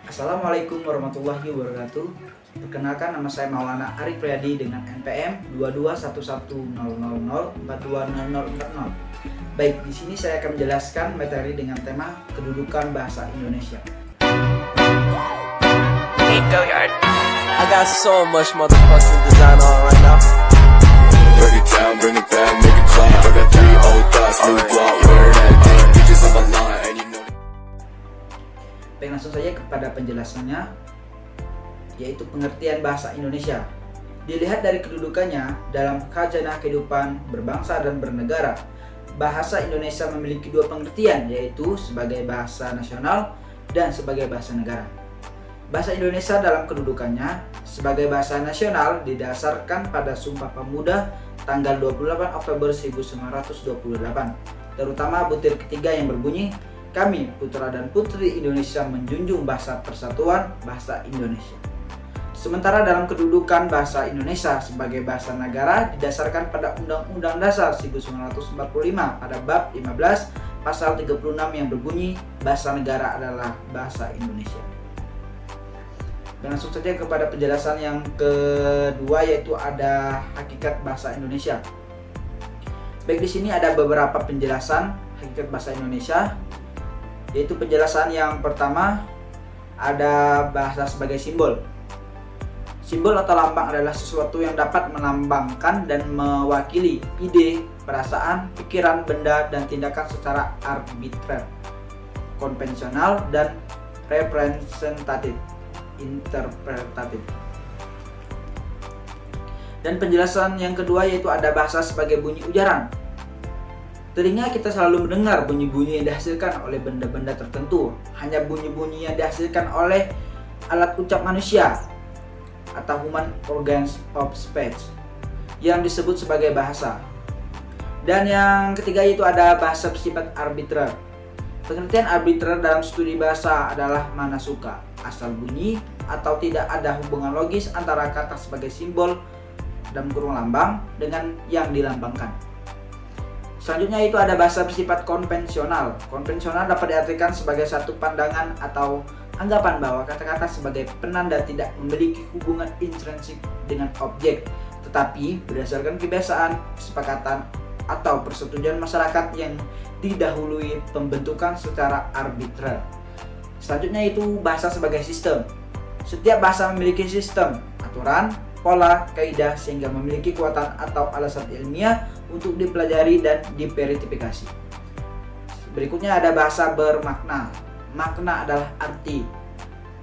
Assalamualaikum warahmatullahi wabarakatuh. Perkenalkan, nama saya Maulana Arif Riyadi dengan NPM 2211000420040. Baik, di sini saya akan menjelaskan materi dengan tema kedudukan bahasa Indonesia. I got so much motherfucking design on right now. Break it down, bring it back, make it clap. I got 3 old thoughts, new block, wear that thing. Bitches on my line, and you know. Baik, langsung saja kepada penjelasannya, yaitu pengertian bahasa Indonesia. Dilihat dari kedudukannya dalam khazanah kehidupan berbangsa dan bernegara, bahasa Indonesia memiliki dua pengertian, yaitu sebagai bahasa nasional dan sebagai bahasa negara. Bahasa Indonesia dalam kedudukannya sebagai bahasa nasional didasarkan pada Sumpah Pemuda tanggal 28 Oktober 1928, terutama butir ketiga yang berbunyi, "Kami, putra dan putri Indonesia, menjunjung bahasa persatuan bangsa Indonesia." Sementara dalam kedudukan bahasa Indonesia sebagai bahasa negara didasarkan pada Undang-Undang Dasar 1945 pada bab 15 pasal 36 yang berbunyi, bahasa negara adalah bahasa Indonesia. Dan langsung saja kepada penjelasan yang kedua, yaitu ada hakikat bahasa Indonesia. Baik, di sini ada beberapa penjelasan hakikat bahasa Indonesia, yaitu penjelasan yang pertama ada bahasa sebagai simbol. Simbol atau lambang adalah sesuatu yang dapat melambangkan dan mewakili ide, perasaan, pikiran, benda, dan tindakan secara arbitrer, konvensional, dan representatif, interpretatif. Dan penjelasan yang kedua yaitu ada bahasa sebagai bunyi ujaran. Telinga kita selalu mendengar bunyi-bunyi yang dihasilkan oleh benda-benda tertentu. Hanya bunyi-bunyi yang dihasilkan oleh alat ucap manusia atau human organs of speech yang disebut sebagai bahasa. Dan yang ketiga yaitu ada bahasa bersifat arbitrer. Pengertian arbitrer dalam studi bahasa adalah mana suka, asal bunyi, atau tidak ada hubungan logis antara kata sebagai simbol dalam kurung lambang dengan yang dilambangkan. Selanjutnya itu ada bahasa bersifat konvensional. Konvensional dapat diartikan sebagai satu pandangan atau anggapan bahwa kata-kata sebagai penanda tidak memiliki hubungan intrinsik dengan objek, tetapi berdasarkan kebiasaan, kesepakatan, atau persetujuan masyarakat yang didahului pembentukan secara arbitrer. Selanjutnya itu bahasa sebagai sistem. Setiap bahasa memiliki sistem, aturan, pola, kaidah sehingga memiliki kekuatan atau alasan ilmiah untuk dipelajari dan diverifikasi. Berikutnya ada bahasa bermakna. Makna adalah arti,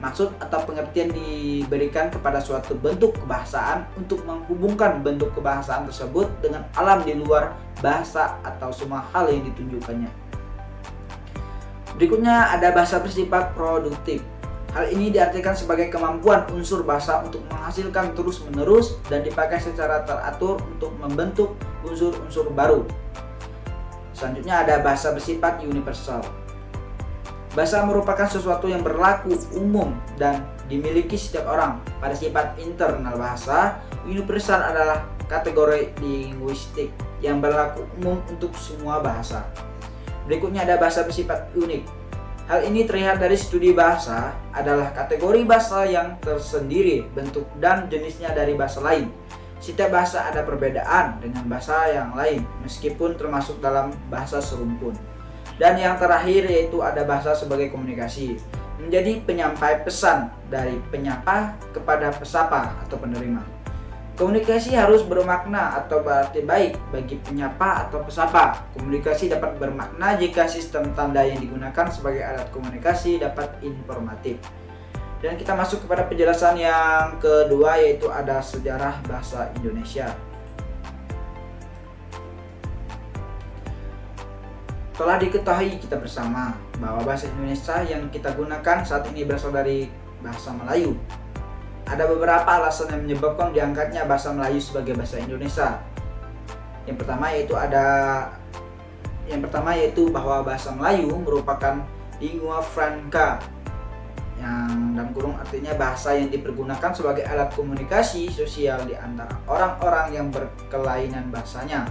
maksud atau pengertian diberikan kepada suatu bentuk kebahasaan untuk menghubungkan bentuk kebahasaan tersebut dengan alam di luar bahasa atau semua hal yang ditunjukkannya. Berikutnya ada bahasa bersifat produktif. Hal ini diartikan sebagai kemampuan unsur bahasa untuk menghasilkan terus-menerus dan dipakai secara teratur untuk membentuk unsur-unsur baru. Selanjutnya ada bahasa bersifat universal. Bahasa merupakan sesuatu yang berlaku umum dan dimiliki setiap orang. Pada sifat internal bahasa, universal adalah kategori linguistik yang berlaku umum untuk semua bahasa. Berikutnya ada bahasa bersifat unik. Hal ini terlihat dari studi bahasa adalah kategori bahasa yang tersendiri, bentuk dan jenisnya dari bahasa lain. Setiap bahasa ada perbedaan dengan bahasa yang lain, meskipun termasuk dalam bahasa serumpun. Dan yang terakhir yaitu ada bahasa sebagai komunikasi, menjadi penyampai pesan dari penyapa kepada pesapa atau penerima. Komunikasi harus bermakna atau berarti baik bagi penyapa atau pesapa. Komunikasi dapat bermakna jika sistem tanda yang digunakan sebagai alat komunikasi dapat informatif. Dan kita masuk kepada penjelasan yang kedua yaitu ada sejarah bahasa Indonesia. Telah diketahui kita bersama bahwa bahasa Indonesia yang kita gunakan saat ini berasal dari bahasa Melayu. Ada beberapa alasan yang menyebabkan diangkatnya bahasa Melayu sebagai bahasa Indonesia. Yang pertama yaitu bahwa bahasa Melayu merupakan lingua franca, yang dalam kurung artinya bahasa yang dipergunakan sebagai alat komunikasi sosial di antara orang-orang yang berkelainan bahasanya,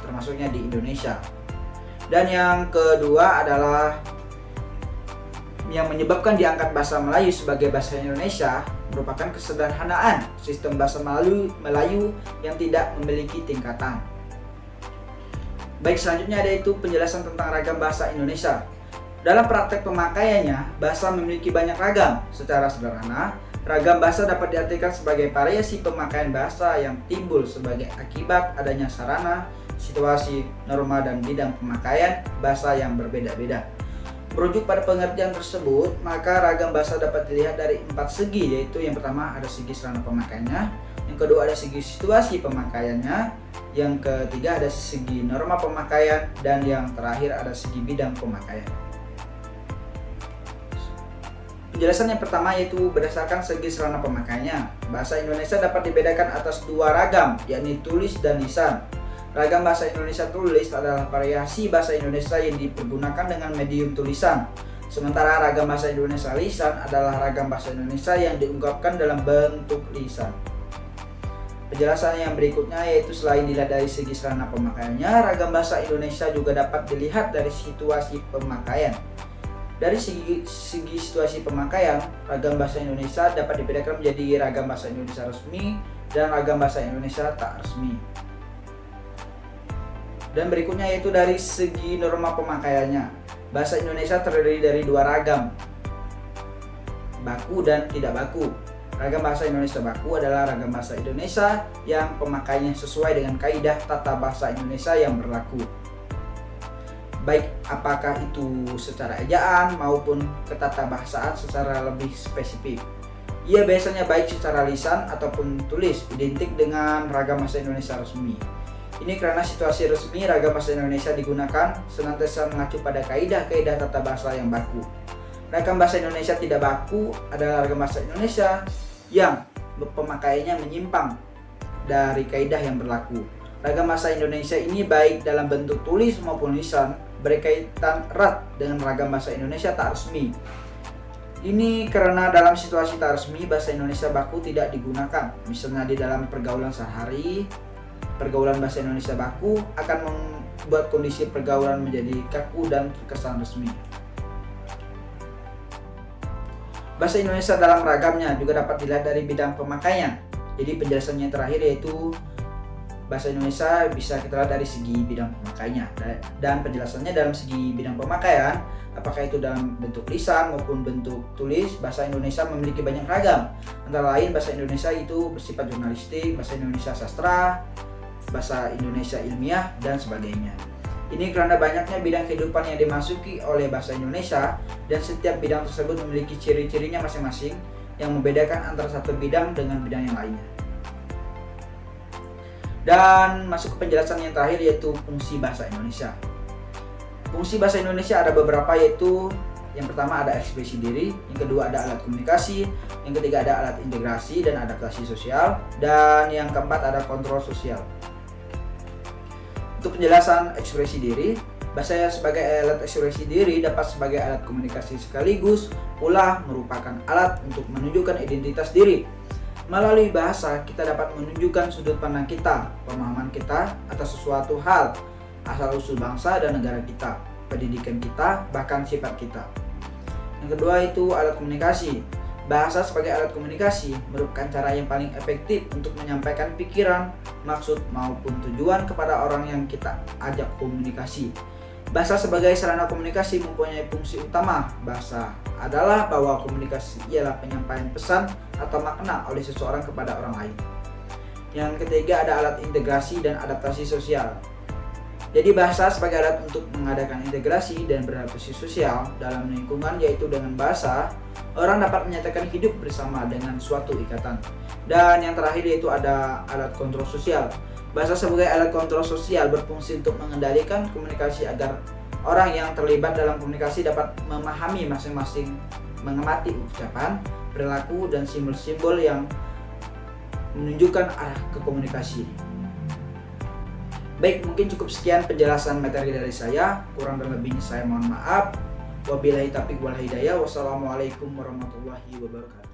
termasuknya di Indonesia. Dan yang kedua adalah yang menyebabkan diangkat bahasa Melayu sebagai bahasa Indonesia merupakan kesederhanaan sistem bahasa Melayu yang tidak memiliki tingkatan. Baik, selanjutnya yaitu penjelasan tentang ragam bahasa Indonesia. Dalam praktek pemakaiannya, bahasa memiliki banyak ragam. Secara sederhana, ragam bahasa dapat diartikan sebagai variasi pemakaian bahasa yang timbul sebagai akibat adanya sarana, situasi, norma, dan bidang pemakaian bahasa yang berbeda-beda. Merujuk pada pengertian tersebut, maka ragam bahasa dapat dilihat dari 4 segi, yaitu yang pertama ada segi sarana pemakaiannya, yang kedua ada segi situasi pemakaiannya, yang ketiga ada segi norma pemakaian, dan yang terakhir ada segi bidang pemakaian. Penjelasan yang pertama yaitu berdasarkan segi sarana pemakaiannya. Bahasa Indonesia dapat dibedakan atas 2 ragam, yakni tulis dan lisan. Ragam bahasa Indonesia tulis adalah variasi bahasa Indonesia yang dipergunakan dengan medium tulisan. Sementara ragam bahasa Indonesia lisan adalah ragam bahasa Indonesia yang diungkapkan dalam bentuk lisan. Penjelasan yang berikutnya yaitu selain dilihat dari segi sarana pemakaiannya, ragam bahasa Indonesia juga dapat dilihat dari situasi pemakaian. Dari segi situasi pemakaian, ragam bahasa Indonesia dapat dibedakan menjadi ragam bahasa Indonesia resmi dan ragam bahasa Indonesia tak resmi. Dan berikutnya yaitu dari segi norma pemakaiannya. Bahasa Indonesia terdiri dari 2 ragam, baku dan tidak baku. Ragam bahasa Indonesia baku adalah ragam bahasa Indonesia yang pemakaiannya sesuai dengan kaidah tata bahasa Indonesia yang berlaku. Baik apakah itu secara ejaan maupun ketatabahasaan secara lebih spesifik. Ia biasanya baik secara lisan ataupun tulis, identik dengan ragam bahasa Indonesia resmi. Ini karena situasi resmi ragam bahasa Indonesia digunakan senantiasa mengacu pada kaidah-kaidah tata bahasa yang baku. Ragam bahasa Indonesia tidak baku adalah ragam bahasa Indonesia yang pemakaiannya menyimpang dari kaidah yang berlaku. Ragam bahasa Indonesia ini baik dalam bentuk tulis maupun lisan berkaitan erat dengan ragam bahasa Indonesia tak resmi. Ini karena dalam situasi tak resmi bahasa Indonesia baku tidak digunakan. Misalnya di dalam pergaulan sehari, pergaulan bahasa Indonesia baku akan membuat kondisi pergaulan menjadi kaku dan terkesan resmi. Bahasa Indonesia dalam ragamnya juga dapat dilihat dari bidang pemakaian. Jadi penjelasannya terakhir yaitu bahasa Indonesia bisa kita lihat dari segi bidang pemakaiannya. Dan penjelasannya dalam segi bidang pemakaian, apakah itu dalam bentuk lisan maupun bentuk tulis, bahasa Indonesia memiliki banyak ragam. Antara lain bahasa Indonesia itu bersifat jurnalistik, bahasa Indonesia sastra, bahasa Indonesia ilmiah, dan sebagainya. Ini karena banyaknya bidang kehidupan yang dimasuki oleh bahasa Indonesia dan setiap bidang tersebut memiliki ciri-cirinya masing-masing yang membedakan antara satu bidang dengan bidang yang lainnya. Dan masuk ke penjelasan yang terakhir yaitu fungsi bahasa Indonesia. Fungsi bahasa Indonesia ada beberapa, yaitu yang pertama ada ekspresi diri, yang kedua ada alat komunikasi, yang ketiga ada alat integrasi dan adaptasi sosial, dan yang keempat ada kontrol sosial. Untuk penjelasan ekspresi diri, bahasa sebagai alat ekspresi diri dapat sebagai alat komunikasi sekaligus pula merupakan alat untuk menunjukkan identitas diri. Melalui bahasa, kita dapat menunjukkan sudut pandang kita, pemahaman kita atas sesuatu hal, asal-usul bangsa dan negara kita, pendidikan kita, bahkan sifat kita. Yang kedua itu alat komunikasi. Bahasa sebagai alat komunikasi merupakan cara yang paling efektif untuk menyampaikan pikiran, maksud maupun tujuan kepada orang yang kita ajak komunikasi. Bahasa sebagai sarana komunikasi mempunyai fungsi utama. Bahasa adalah bahwa komunikasi ialah penyampaian pesan atau makna oleh seseorang kepada orang lain. Yang ketiga ada alat integrasi dan adaptasi sosial. Jadi bahasa sebagai alat untuk mengadakan integrasi dan beradaptasi sosial dalam lingkungan, yaitu dengan bahasa orang dapat menyatakan hidup bersama dengan suatu ikatan. Dan yang terakhir yaitu ada alat kontrol sosial. Bahasa sebagai alat kontrol sosial berfungsi untuk mengendalikan komunikasi agar orang yang terlibat dalam komunikasi dapat memahami masing-masing, mengamati ucapan, perilaku, dan simbol-simbol yang menunjukkan arah ke komunikasi. Baik, mungkin cukup sekian penjelasan materi dari saya. Kurang dan lebihnya saya mohon maaf. Wabillahi taufiq wal hidayah. Wassalamualaikum warahmatullahi wabarakatuh.